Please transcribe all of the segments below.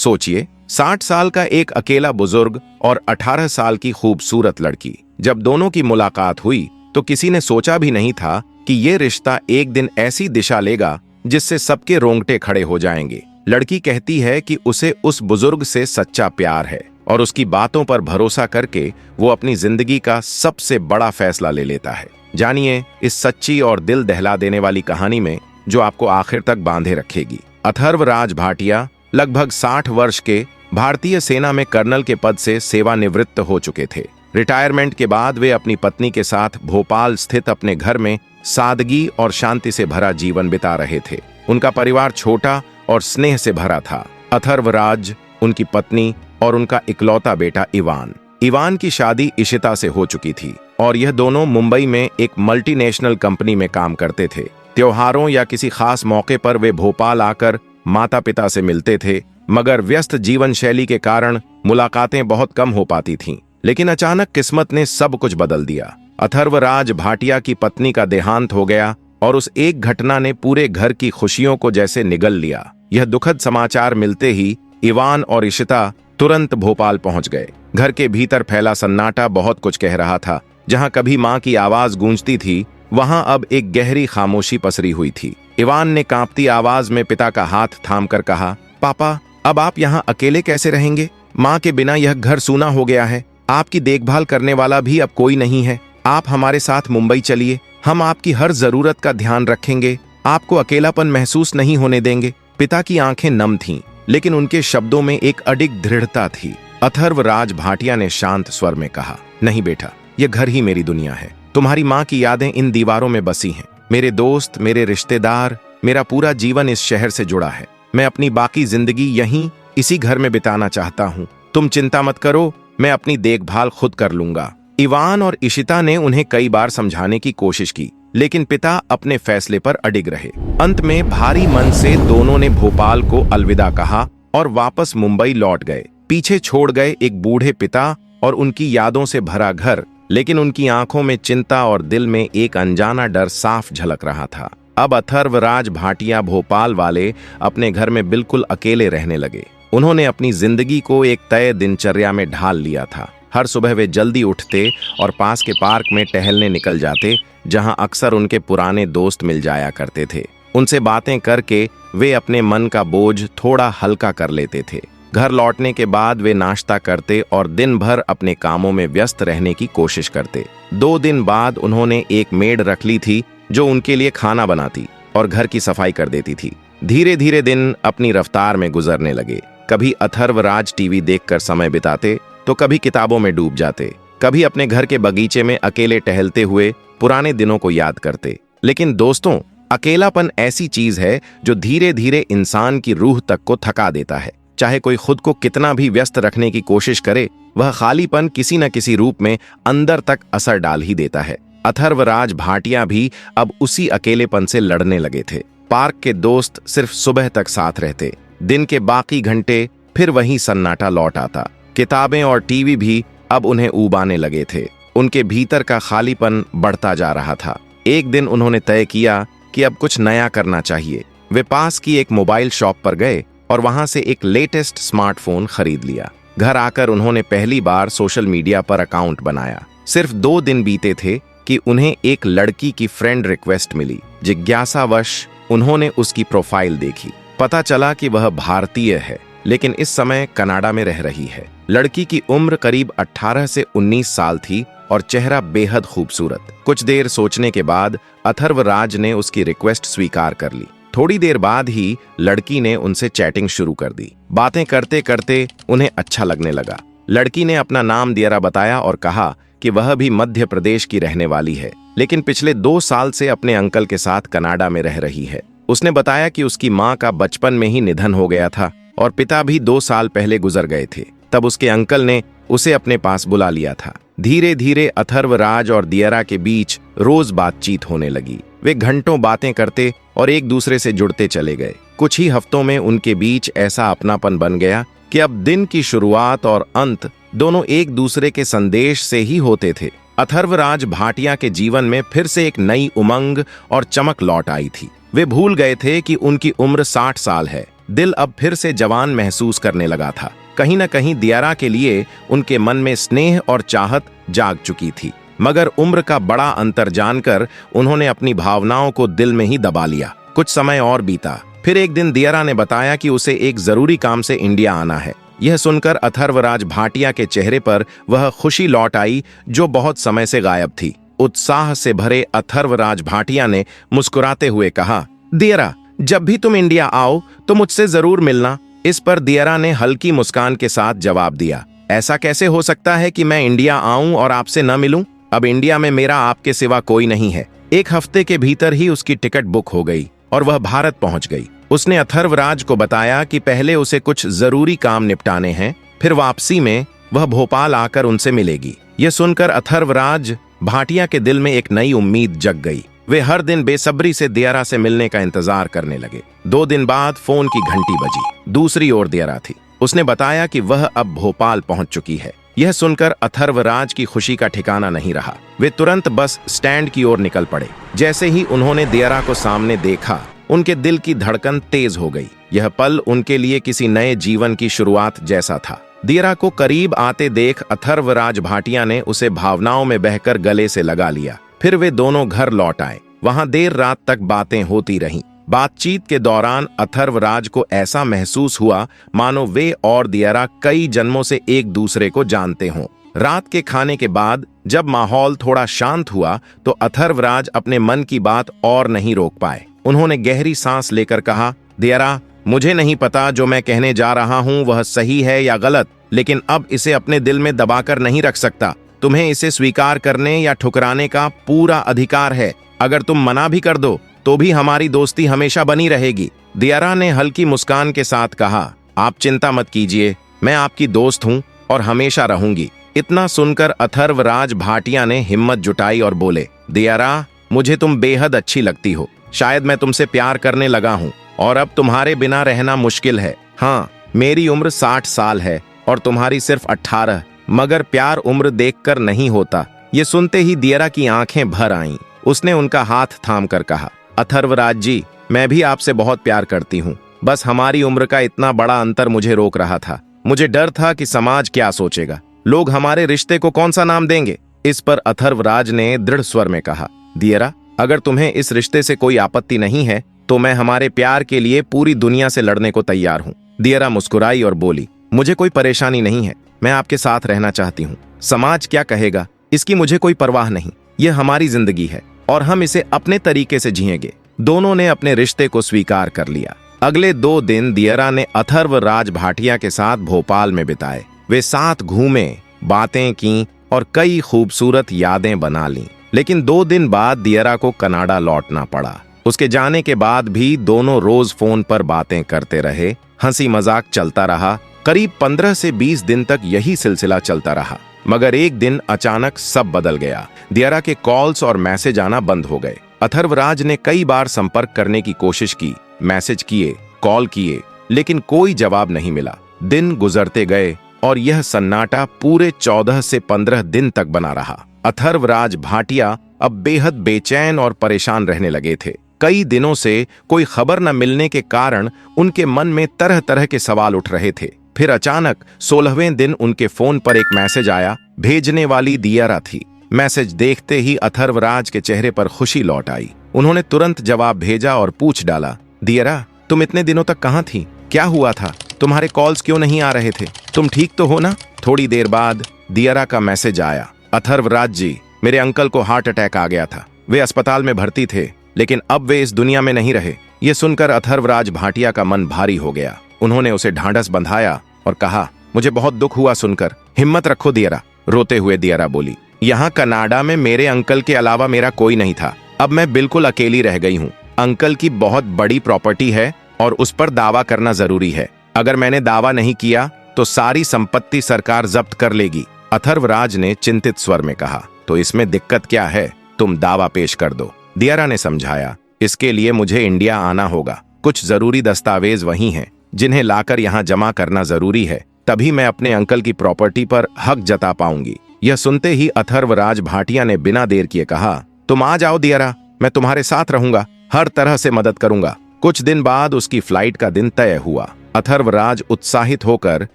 सोचिए, 60 साल का एक अकेला बुजुर्ग और 18 साल की खूबसूरत लड़की। जब दोनों की मुलाकात हुई तो किसी ने सोचा भी नहीं था कि ये रिश्ता एक दिन ऐसी दिशा लेगा जिससे सबके रोंगटे खड़े हो जाएंगे। लड़की कहती है कि उसे उस बुजुर्ग से सच्चा प्यार है और उसकी बातों पर भरोसा करके वो अपनी जिंदगी का सबसे बड़ा फैसला ले लेता है। जानिए इस सच्ची और दिल दहला देने वाली कहानी में, जो आपको आखिर तक बांधे रखेगी। अथर्वराज भाटिया लगभग 60 वर्ष के भारतीय सेना में कर्नल के पद से सेवानिवृत्त हो चुके थे। रिटायरमेंट के बाद वे अपनी पत्नी के साथ भोपाल स्थित अपने घर में सादगी और शांति से भरा जीवन बिता रहे थे। उनका परिवार छोटा और स्नेह से भरा था। अथर्वराज, उनकी पत्नी और उनका इकलौता बेटा इवान। इवान की शादी इशिता से हो चुकी थी और यह दोनों मुंबई में एक मल्टीनेशनल कंपनी में काम करते थे। त्योहारों या किसी खास मौके पर वे भोपाल आकर माता पिता से मिलते थे, मगर व्यस्त जीवन शैली के कारण मुलाकातें बहुत कम हो पाती थीं। लेकिन अचानक किस्मत ने सब कुछ बदल दिया। अथर्वराज भाटिया की पत्नी का देहांत हो गया और उस एक घटना ने पूरे घर की खुशियों को जैसे निगल लिया। यह दुखद समाचार मिलते ही इवान और इशिता तुरंत भोपाल पहुंच गए। घर के भीतर फैला सन्नाटा बहुत कुछ कह रहा था। जहां कभी मां की आवाज गूंजती थी, वहां अब एक गहरी खामोशी पसरी हुई थी। इवान ने कांपती आवाज में पिता का हाथ थामकर कहा, पापा, अब आप यहाँ अकेले कैसे रहेंगे? माँ के बिना यह घर सूना हो गया है। आपकी देखभाल करने वाला भी अब कोई नहीं है। आप हमारे साथ मुंबई चलिए, हम आपकी हर जरूरत का ध्यान रखेंगे, आपको अकेलापन महसूस नहीं होने देंगे। पिता की आंखें नम थीं, लेकिन उनके शब्दों में एक अडिग दृढ़ता थी। अथर्वराज भाटिया ने शांत स्वर में कहा, नहीं बेटा, यह घर ही मेरी दुनिया है। तुम्हारी माँ की यादें इन दीवारों में बसी हैं। मेरे दोस्त, मेरे रिश्तेदार, मेरा पूरा जीवन इस शहर से जुड़ा है। मैं अपनी बाकी जिंदगी यहीं इसी घर में बिताना चाहता हूँ। तुम चिंता मत करो, मैं अपनी देखभाल खुद कर लूंगा। इवान और इशिता ने उन्हें कई बार समझाने की कोशिश की, लेकिन पिता अपने फैसले पर अडिग रहे। अंत में भारी मन से दोनों ने भोपाल को अलविदा कहा और वापस मुंबई लौट गए। पीछे छोड़ गए एक बूढ़े पिता और उनकी यादों से भरा घर, लेकिन उनकी आंखों में चिंता और दिल में एक अनजाना डर साफ झलक रहा था। अब अथर्वराज भाटिया भोपाल वाले अपने घर में बिल्कुल अकेले रहने लगे। उन्होंने अपनी जिंदगी को एक तय दिनचर्या में ढाल लिया था। हर सुबह वे जल्दी उठते और पास के पार्क में टहलने निकल जाते, जहां अक्सर उनके पुराने दोस्त मिल जाया करते थे। उनसे बातें करके वे अपने मन का बोझ थोड़ा हल्का कर लेते थे। घर लौटने के बाद वे नाश्ता करते और दिन भर अपने कामों में व्यस्त रहने की कोशिश करते। 2 दिन बाद उन्होंने एक मेड रख ली थी जो उनके लिए खाना बनाती और घर की सफाई कर देती थी। धीरे धीरे दिन अपनी रफ्तार में गुजरने लगे। कभी अथर्वराज टीवी देखकर समय बिताते तो कभी किताबों में डूब जाते, कभी अपने घर के बगीचे में अकेले टहलते हुए पुराने दिनों को याद करते। लेकिन दोस्तों, अकेलापन ऐसी चीज है जो धीरे धीरे इंसान की रूह तक को थका देता है। चाहे कोई खुद को कितना भी व्यस्त रखने की कोशिश करे, वह खालीपन किसी न किसी रूप में अंदर तक असर डाल ही देता है। अथर्वराज भाटिया भी अब उसी अकेलेपन से लड़ने लगे थे। पार्क के दोस्त सिर्फ सुबह तक साथ रहते, दिन के बाकी घंटे फिर वही सन्नाटा लौट आता। किताबें और टीवी भी अब उन्हें ऊबाने लगे थे। उनके भीतर का खालीपन बढ़ता जा रहा था। एक दिन उन्होंने तय किया कि अब कुछ नया करना चाहिए। वे पास की एक मोबाइल शॉप पर गए और वहां से एक लेटेस्ट स्मार्टफोन खरीद लिया। घर आकर उन्होंने पहली बार सोशल मीडिया पर अकाउंट बनाया। सिर्फ 2 दिन बीते थे कि उन्हें एक लड़की की फ्रेंड रिक्वेस्ट मिली। जिज्ञासावश उन्होंने उसकी प्रोफाइल देखी। पता चला कि वह भारतीय है, लेकिन इस समय कनाडा में रह रही है। लड़की की उम्र करीब 18 से 19 साल थी और चेहरा बेहद खूबसूरत। कुछ देर सोचने के बाद अथर्वराज ने उसकी रिक्वेस्ट स्वीकार कर ली। थोड़ी देर बाद ही लड़की ने उनसे चैटिंग शुरू कर दी। बातें करते करते उन्हें अच्छा लगने लगा। लड़की ने अपना नाम दियरा बताया और कहा कि वह भी मध्य प्रदेश की रहने वाली है, लेकिन पिछले 2 साल से अपने अंकल के साथ कनाडा में रह रही है। उसने बताया कि उसकी माँ का बचपन में ही निधन हो गया था और पिता भी 2 साल पहले गुजर गए थे। तब उसके अंकल ने उसे अपने पास बुला लिया था। धीरे धीरे अथर्वराज और दियरा के बीच रोज बातचीत होने लगी। वे घंटों बातें करते और एक दूसरे से जुड़ते चले गए। कुछ ही हफ्तों में उनके बीच ऐसा अपनापन बन गया कि अब दिन की शुरुआत और अंत दोनों एक दूसरे के संदेश से ही होते थे। अथर्वराज भाटिया के जीवन में फिर से एक नई उमंग और चमक लौट आई थी। वे भूल गए थे कि उनकी उम्र 60 साल है। दिल अब फिर से जवान महसूस करने लगा था। कहीं न कहीं दियारा के लिए उनके मन में स्नेह और चाहत जाग चुकी थी, मगर उम्र का बड़ा अंतर जानकर उन्होंने अपनी भावनाओं को दिल में ही दबा लिया। कुछ समय और बीता, फिर एक दिन दियारा ने बताया कि उसे एक जरूरी काम से इंडिया आना है। यह सुनकर अथर्वराज भाटिया के चेहरे पर वह खुशी लौट आई जो बहुत समय से गायब थी। उत्साह से भरे अथर्वराज भाटिया ने मुस्कुराते हुए कहा, दियारा, जब भी तुम इंडिया आओ तो मुझसे जरूर मिलना। इस पर दियारा ने हल्की मुस्कान के साथ जवाब दिया, ऐसा कैसे हो सकता है कि मैं इंडिया आऊं और आपसे न मिलूं? अब इंडिया में मेरा आपके सिवा कोई नहीं है। एक हफ्ते के भीतर ही उसकी टिकट बुक हो गई और वह भारत पहुंच गई। उसने अथर्वराज को बताया कि पहले उसे कुछ जरूरी काम निपटाने हैं, फिर वापसी में वह भोपाल आकर उनसे मिलेगी। यह सुनकर अथर्वराज भाटिया के दिल में एक नई उम्मीद जग गई। वे हर दिन बेसब्री से दियारा से मिलने का इंतजार करने लगे। 2 दिन बाद फोन की घंटी बजी। दूसरी ओर दियारा थी। उसने बताया कि वह अब भोपाल पहुंच चुकी है। यह सुनकर अथर्वराज की खुशी का ठिकाना नहीं रहा। वे तुरंत बस स्टैंड की ओर निकल पड़े। जैसे ही उन्होंने दियारा को सामने देखा, उनके दिल की धड़कन तेज हो गई। यह पल उनके लिए किसी नए जीवन की शुरुआत जैसा था। दियारा को करीब आते देख अथर्वराज भाटिया ने उसे भावनाओं में बहकर गले से लगा लिया। फिर वे दोनों घर लौट आए। वहां देर रात तक बातें होती रहीं। बातचीत के दौरान अथर्वराज को ऐसा महसूस हुआ मानो वे और दियारा कई जन्मों से एक दूसरे को जानते हों। रात के खाने के बाद जब माहौल थोड़ा शांत हुआ तो अथर्वराज अपने मन की बात और नहीं रोक पाए। उन्होंने गहरी सांस लेकर कहा, दियारा, मुझे नहीं पता जो मैं कहने जा रहा हूं वह सही है या गलत, लेकिन अब इसे अपने दिल में दबाकर नहीं रख सकता। तुम्हें इसे स्वीकार करने या ठुकराने का पूरा अधिकार है। अगर तुम मना भी कर दो तो भी हमारी दोस्ती हमेशा बनी रहेगी। दियारा ने हल्की मुस्कान के साथ कहा, आप चिंता मत कीजिए, मैं आपकी दोस्त हूं और हमेशा रहूंगी। इतना सुनकर अथर्वराज भाटिया ने हिम्मत जुटाई और बोले, दियारा, मुझे तुम बेहद अच्छी लगती हो। शायद मैं तुमसे प्यार करने लगा हूं और अब तुम्हारे बिना रहना मुश्किल है। हाँ, मेरी उम्र 60 साल है और तुम्हारी सिर्फ 18, मगर प्यार उम्र देखकर नहीं होता। ये सुनते ही दियारा की आंखें भर आईं। उसने उनका हाथ थाम कर कहा, अथर्वराज जी, मैं भी आपसे बहुत प्यार करती हूँ। बस हमारी उम्र का इतना बड़ा अंतर मुझे रोक रहा था। मुझे डर था कि समाज क्या सोचेगा, लोग हमारे रिश्ते को कौन सा नाम देंगे। इस पर अथर्वराज ने दृढ़ स्वर में कहा, दियारा, अगर तुम्हें इस रिश्ते से कोई आपत्ति नहीं है तो मैं हमारे प्यार के लिए पूरी दुनिया से लड़ने को तैयार हूँ। दियारा मुस्कुराई और बोली, मुझे कोई परेशानी नहीं है, मैं आपके साथ रहना चाहती हूँ। समाज क्या कहेगा इसकी मुझे कोई परवाह नहीं। यह हमारी जिंदगी है और हम इसे अपने तरीके से जिएंगे। दोनों ने अपने रिश्ते को स्वीकार कर लिया। अगले 2 दिन दियारा ने अथर्वराज भाटिया के साथ भोपाल में बिताए। वे साथ घूमे, बातें की और कई खूबसूरत यादें बना लीं। लेकिन 2 दिन बाद दियारा को कनाडा लौटना पड़ा। उसके जाने के बाद भी दोनों रोज फोन पर बातें करते रहे। हंसी मजाक चलता रहा। करीब 15 से 20 दिन तक यही सिलसिला चलता रहा। मगर एक दिन अचानक सब बदल गया। दियारा के कॉल्स और मैसेज आना बंद हो गए। अथर्वराज ने कई बार संपर्क करने की कोशिश की, मैसेज किए, कॉल किए, लेकिन कोई जवाब नहीं मिला। दिन गुजरते गए और यह सन्नाटा पूरे 14 से 15 दिन तक बना रहा। अथर्वराज भाटिया अब बेहद बेचैन और परेशान रहने लगे थे। कई दिनों से कोई खबर न मिलने के कारण उनके मन में तरह तरह के सवाल उठ रहे थे। फिर अचानक 16वें दिन उनके फोन पर एक मैसेज आया। भेजने वाली दियारा थी। मैसेज देखते ही अथर्वराज के चेहरे पर खुशी लौट आई। उन्होंने तुरंत जवाब भेजा और पूछ डाला, दियारा, तुम इतने दिनों तक कहाँ थी? क्या हुआ था? तुम्हारे कॉल्स क्यों नहीं आ रहे थे? तुम ठीक तो हो ना? थोड़ी देर बाद दियारा का मैसेज आया, अथर्वराज जी, मेरे अंकल को हार्ट अटैक आ गया था। वे अस्पताल में भर्ती थे, लेकिन अब वे इस दुनिया में नहीं रहे। ये सुनकर अथर्वराज भाटिया का मन भारी हो गया। उन्होंने उसे ढांढस बंधाया और कहा, मुझे बहुत दुख हुआ सुनकर। हिम्मत रखो दियारा। रोते हुए दियारा बोली, यहाँ कनाडा में मेरे अंकल के अलावा मेरा कोई नहीं था। अब मैं बिल्कुल अकेली रह गई हूँ। अंकल की बहुत बड़ी प्रॉपर्टी है और उस पर दावा करना जरूरी है। अगर मैंने दावा नहीं किया तो सारी संपत्ति सरकार जब्त कर लेगी। अथर्वराज ने चिंतित स्वर में कहा, तो इसमें दिक्कत क्या है? तुम दावा पेश कर दो। दियारा ने समझाया, इसके लिए मुझे इंडिया आना होगा। कुछ जरूरी दस्तावेज वही हैं जिन्हें लाकर यहाँ जमा करना जरूरी है। तभी मैं अपने अंकल की प्रॉपर्टी पर हक जता पाऊंगी। यह सुनते ही अथर्वराज भाटिया ने बिना देर किए कहा, तुम आ जाओ दियारा, मैं तुम्हारे साथ रहूंगा, हर तरह से मदद करूंगा। कुछ दिन बाद उसकी फ्लाइट का दिन तय हुआ। अथर्वराज उत्साहित होकर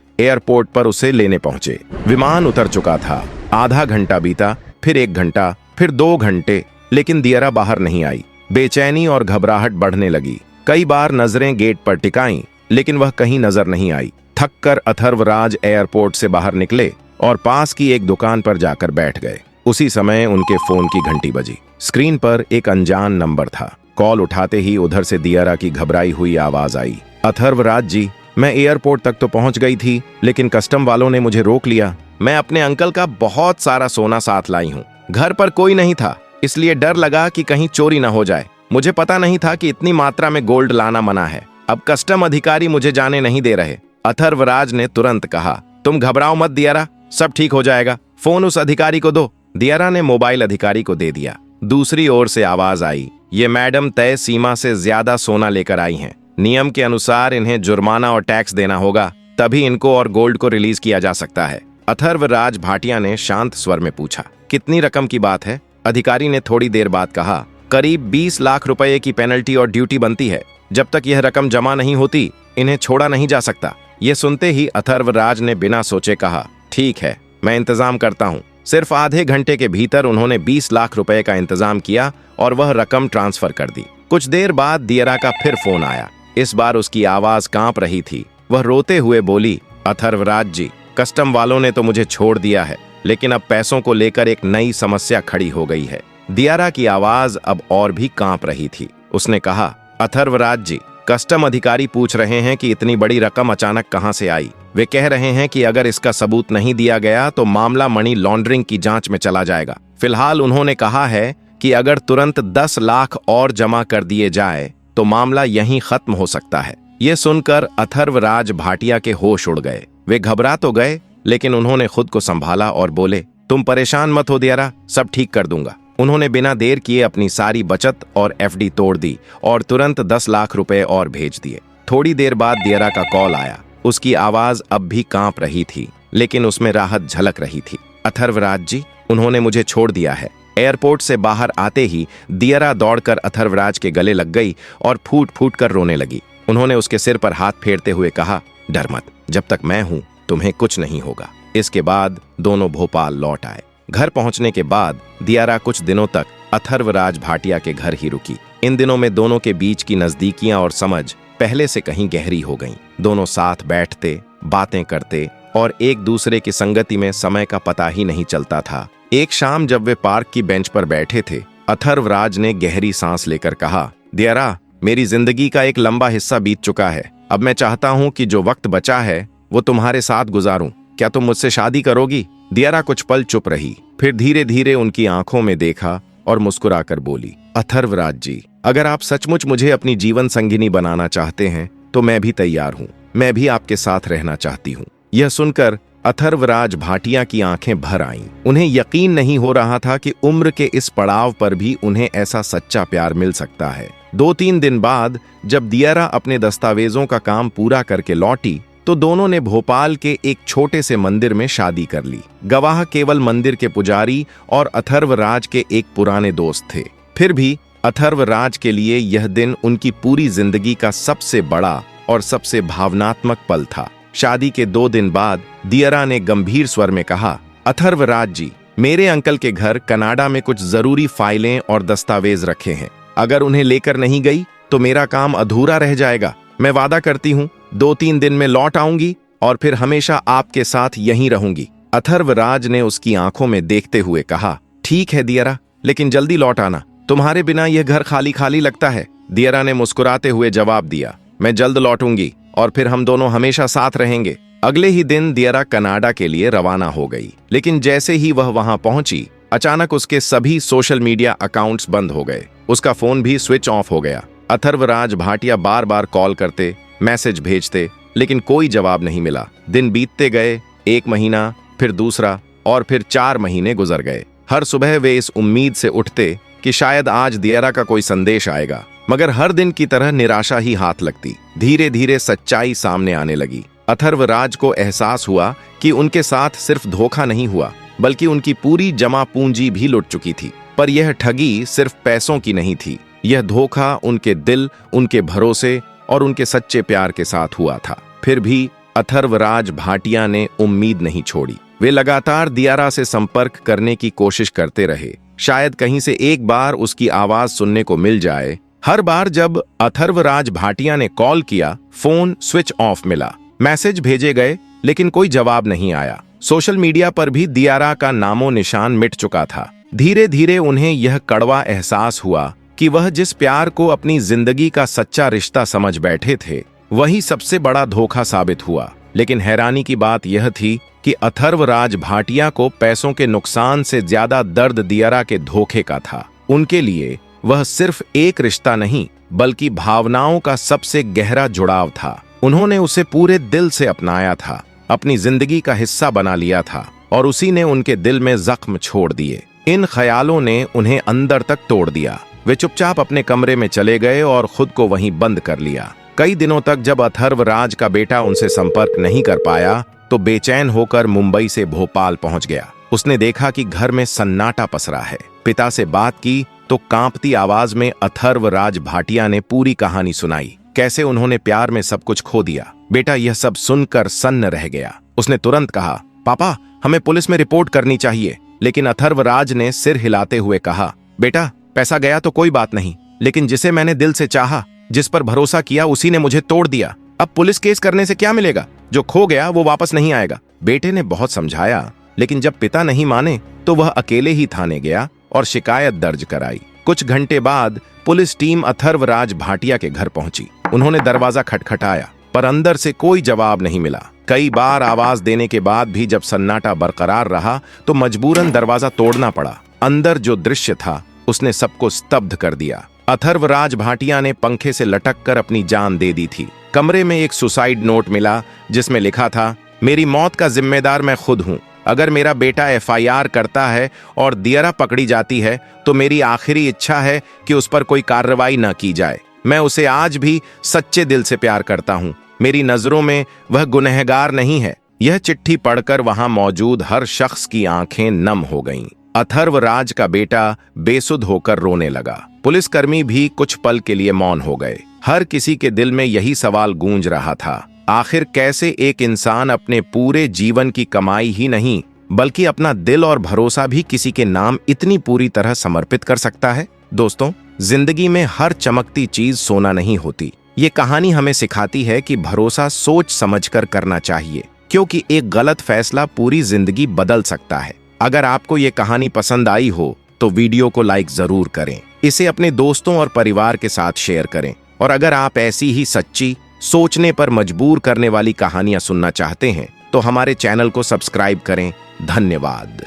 एयरपोर्ट पर उसे लेने पहुंचे। विमान उतर चुका था। आधा घंटा बीता, फिर 1 घंटा, फिर 2 घंटे, लेकिन दियरा बाहर नहीं आई। बेचैनी और घबराहट बढ़ने लगी। कई बार नजरें गेट पर टिकाईं, लेकिन वह कहीं नजर नहीं आई। थक कर अथर्वराज एयरपोर्ट से बाहर निकले और पास की एक दुकान पर जाकर बैठ गए। उसी समय उनके फोन की घंटी बजी। स्क्रीन पर एक अनजान नंबर था। कॉल उठाते ही उधर से दियरा की घबराई हुई आवाज आई। अथर्वराज जी, मैं एयरपोर्ट तक तो पहुंच गई थी, लेकिन कस्टम वालों ने मुझे रोक लिया। मैं अपने अंकल का बहुत सारा सोना साथ लाई हूँ। घर पर कोई नहीं था, इसलिए डर लगा कि कहीं चोरी ना हो जाए। मुझे पता नहीं था कि इतनी मात्रा में गोल्ड लाना मना है। अब कस्टम अधिकारी मुझे जाने नहीं दे रहे। अथर्वराज ने तुरंत कहा, तुम घबराओ मत दियरा, सब ठीक हो जाएगा। फोन उस अधिकारी को दो। दियरा ने मोबाइल अधिकारी को दे दिया। दूसरी ओर से आवाज आई, ये मैडम तय सीमा से ज्यादा सोना लेकर आई हैं। नियम के अनुसार इन्हें जुर्माना और टैक्स देना होगा, तभी इनको और गोल्ड को रिलीज किया जा सकता है। अथर्वराज भाटिया ने शांत स्वर में पूछा, कितनी रकम की बात है? अधिकारी ने थोड़ी देर बाद कहा, करीब 20 लाख रुपए की पेनल्टी और ड्यूटी बनती है। जब तक यह रकम जमा नहीं होती, इन्हें छोड़ा नहीं जा सकता। यह सुनते ही अथर्वराज ने बिना सोचे कहा, ठीक है, मैं इंतजाम करता हूँ। सिर्फ आधे घंटे के भीतर उन्होंने 20 लाख रुपए का इंतजाम किया और वह रकम ट्रांसफर कर दी। कुछ देर बाद दियरा का फिर फोन आया। इस बार उसकी आवाज कांप रही थी। वह रोते हुए बोली, अथर्वराज जी, कस्टम वालों ने तो मुझे छोड़ दिया है, लेकिन अब पैसों को लेकर एक नई समस्या खड़ी हो गई है। दियरा की आवाज अब और भी कांप रही थी। उसने कहा, अथर्वराज जी, कस्टम अधिकारी पूछ रहे हैं कि इतनी बड़ी रकम अचानक कहां से आई। वे कह रहे हैं कि अगर इसका सबूत नहीं दिया गया तो मामला मनी लॉन्ड्रिंग की जांच में चला जाएगा। फिलहाल उन्होंने कहा है कि अगर तुरंत 10 लाख और जमा कर दिए जाए तो मामला यहीं खत्म हो सकता है। ये सुनकर अथर्वराज भाटिया के होश उड़ गए। वे घबरा तो गए, लेकिन उन्होंने खुद को संभाला और बोले, तुम परेशान मत हो दियरा, सब ठीक कर दूंगा। उन्होंने बिना देर किए अपनी सारी बचत और एफडी तोड़ दी और तुरंत 10 लाख रुपए और भेज दिए। थोड़ी देर बाद दियरा का कॉल आया। उसकी आवाज अब भी कांप रही थी, लेकिन उसमें राहत झलक रही थी। अथर्वराज जी, उन्होंने मुझे छोड़ दिया है। एयरपोर्ट से बाहर आते ही दियरा दौड़कर अथर्वराज के गले लग गई और फूट फूट कर रोने लगी। उन्होंने उसके सिर पर हाथ फेरते हुए कहा, डर मत, जब तक मैं हूं तुम्हें कुछ नहीं होगा। इसके बाद दोनों भोपाल लौट आए। घर पहुंचने के बाद दियरा कुछ दिनों तक अथर्वराज भाटिया के घर ही रुकी। इन दिनों में दोनों के बीच की नजदीकियां और समझ पहले से कहीं गहरी हो गईं। दोनों साथ बैठते, बातें करते और एक दूसरे की संगति में समय का पता ही नहीं चलता था। एक शाम जब वे पार्क की बेंच पर बैठे थे, अथर्वराज ने गहरी सांस लेकर कहा, दियरा, मेरी जिंदगी का एक लंबा हिस्सा बीत चुका है। अब मैं चाहता हूं कि जो वक्त बचा है वो तुम्हारे साथ गुजारूं। क्या तुम मुझसे शादी करोगी? दियरा कुछ पल चुप रही, फिर धीरे धीरे उनकी आंखों में देखा और मुस्कुराकर बोली, अथर्वराज जी, अगर आप सचमुच मुझे अपनी जीवन संगिनी बनाना चाहते हैं तो मैं भी तैयार हूँ। मैं भी आपके साथ रहना चाहती हूँ। यह सुनकर अथर्वराज भाटिया की आंखें भर आईं। उन्हें यकीन नहीं हो रहा था कि उम्र के इस पड़ाव पर भी उन्हें ऐसा सच्चा प्यार मिल सकता है। 2-3 दिन बाद जब दियरा अपने दस्तावेजों का काम पूरा करके लौटी तो दोनों ने भोपाल के एक छोटे से मंदिर में शादी कर ली। गवाह केवल मंदिर के पुजारी और अथर्वराज के एक पुराने दोस्त थे। फिर भी अथर्वराज के लिए यह दिन उनकी पूरी जिंदगी का सबसे बड़ा और सबसे भावनात्मक पल था। शादी के 2 दिन बाद दियरा ने गंभीर स्वर में कहा, अथर्वराज जी, मेरे अंकल के घर कनाडा में कुछ जरूरी फाइलें और दस्तावेज रखे हैं। अगर उन्हें लेकर नहीं गई तो मेरा काम अधूरा रह जाएगा। मैं वादा करती हूँ 2-3 दिन में लौट आऊंगी और फिर हमेशा आपके साथ यहीं रहूंगी। अथर्वराज ने उसकी आंखों में देखते हुए कहा, ठीक है दियरा, लेकिन जल्दी लौट आना। तुम्हारे बिना यह घर खाली खाली लगता है। दियरा ने मुस्कुराते हुए जवाब दिया, मैं जल्द लौटूंगी और फिर हम दोनों हमेशा साथ रहेंगे। अगले ही दिन दियरा कनाडा के लिए रवाना हो गई, लेकिन जैसे ही वह वहां पहुंची, अचानक उसके सभी सोशल मीडिया अकाउंट्स बंद हो गए। उसका फोन भी स्विच ऑफ हो गया। अथर्वराज भाटिया बार बार कॉल करते, मैसेज भेजते, लेकिन कोई जवाब नहीं मिला। दिन बीतते गए, 1 महीना, फिर दूसरा और फिर 4 महीने गुजर गए। हर सुबह वे इस उम्मीद से उठते कि शायद आज दियरा का कोई संदेश आएगा, मगर हर दिन की तरह निराशा ही हाथ लगती। धीरे धीरे सच्चाई सामने आने लगी। अथर्वराज को एहसास हुआ कि उनके साथ सिर्फ धोखा नहीं हुआ, बल्कि उनकी पूरी जमा पूंजी भी लुट चुकी थी। पर यह ठगी सिर्फ पैसों की नहीं थी, यह धोखा उनके दिल, उनके भरोसे और उनके सच्चे प्यार के साथ हुआ था। फिर भी अथर्वराज भाटिया ने उम्मीद नहीं छोड़ी। वे लगातार दियारा से संपर्क करने की कोशिश करते रहे। शायद कहीं से एक बार उसकी आवाज सुनने को मिल जाए। हर बार जब अथर्वराज भाटिया ने कॉल किया, फोन स्विच ऑफ मिला। मैसेज भेजे गए लेकिन कोई जवाब नहीं आया। सोशल मीडिया पर भी दियारा का नामो निशान मिट चुका था। धीरे धीरे उन्हें यह कड़वा एहसास हुआ कि वह जिस प्यार को अपनी जिंदगी का सच्चा रिश्ता समझ बैठे थे, वही सबसे बड़ा धोखा साबित हुआ। लेकिन हैरानी की बात यह थी कि अथर्वराज भाटिया को पैसों के नुकसान से ज्यादा दर्द दियारा के धोखे का था। उनके लिए वह सिर्फ एक रिश्ता नहीं, बल्कि भावनाओं का सबसे गहरा जुड़ाव था। उन्होंने उसे पूरे दिल से अपनाया था, अपनी जिंदगी का हिस्सा बना लिया था, और उसी ने उनके दिल में जख्म छोड़ दिए। इन ख्यालों ने उन्हें अंदर तक तोड़ दिया। वे चुपचाप अपने कमरे में चले गए और खुद को वहीं बंद कर लिया। कई दिनों तक जब अथर्वराज का बेटा उनसे संपर्क नहीं कर पाया, तो बेचैन होकर मुंबई से भोपाल पहुंच गया। उसने देखा कि घर में सन्नाटा पसरा है। पिता से बात की तो कांपती आवाज में अथर्वराज भाटिया ने पूरी कहानी सुनाई, कैसे उन्होंने प्यार में सब कुछ खो दिया। बेटा यह सब सुनकर सन्न रह गया। उसने तुरंत कहा, पापा हमें पुलिस में रिपोर्ट करनी चाहिए। लेकिन अथर्वराज ने सिर हिलाते हुए कहा, बेटा पैसा गया तो कोई बात नहीं, लेकिन जिसे मैंने दिल से चाहा, जिस पर भरोसा किया, उसी ने मुझे तोड़ दिया। अब पुलिस केस करने से क्या मिलेगा? जो खो गया वो वापस नहीं आएगा। बेटे ने बहुत समझाया, लेकिन जब पिता नहीं माने तो वह अकेले ही थाने गया और शिकायत दर्ज कराई। कुछ घंटे बाद पुलिस टीम अथर्वराज भाटिया के घर पहुंची। उन्होंने दरवाजा खटखटाया, पर अंदर से कोई जवाब नहीं मिला। कई बार आवाज देने के बाद भी जब सन्नाटा बरकरार रहा, तो मजबूरन दरवाजा तोड़ना पड़ा। अंदर जो दृश्य था उसने सबको स्तब्ध कर दिया। अथर्वराज भाटिया ने पंखे से लटक कर अपनी जान दे दी थी। कमरे में एक सुसाइड नोट मिला जिसमें लिखा था, मेरी मौत का जिम्मेदार मैं खुद हूं। अगर मेरा बेटा एफआईआर करता है और दियारा पकड़ी जाती है, तो मेरी आखिरी इच्छा है कि उस पर कोई कार्रवाई न की जाए। मैं उसे आज भी सच्चे दिल से प्यार करता हूं। मेरी नजरों में वह गुनहगार नहीं है। यह चिट्ठी पढ़कर वहां मौजूद हर शख्स की आंखें नम हो गईं। अथर्वराज का बेटा बेसुध होकर रोने लगा। पुलिसकर्मी भी कुछ पल के लिए मौन हो गए। हर किसी के दिल में यही सवाल गूंज रहा था, आखिर कैसे एक इंसान अपने पूरे जीवन की कमाई ही नहीं, बल्कि अपना दिल और भरोसा भी किसी के नाम इतनी पूरी तरह समर्पित कर सकता है? दोस्तों, जिंदगी में हर चमकती चीज सोना नहीं होती। ये कहानी हमें सिखाती है कि भरोसा सोच समझकर करना चाहिए, क्योंकि एक गलत फैसला पूरी जिंदगी बदल सकता है। अगर आपको ये कहानी पसंद आई हो तो वीडियो को लाइक जरूर करें, इसे अपने दोस्तों और परिवार के साथ शेयर करें। और अगर आप ऐसी ही सच्ची, सोचने पर मजबूर करने वाली कहानियां सुनना चाहते हैं तो हमारे चैनल को सब्सक्राइब करें। धन्यवाद।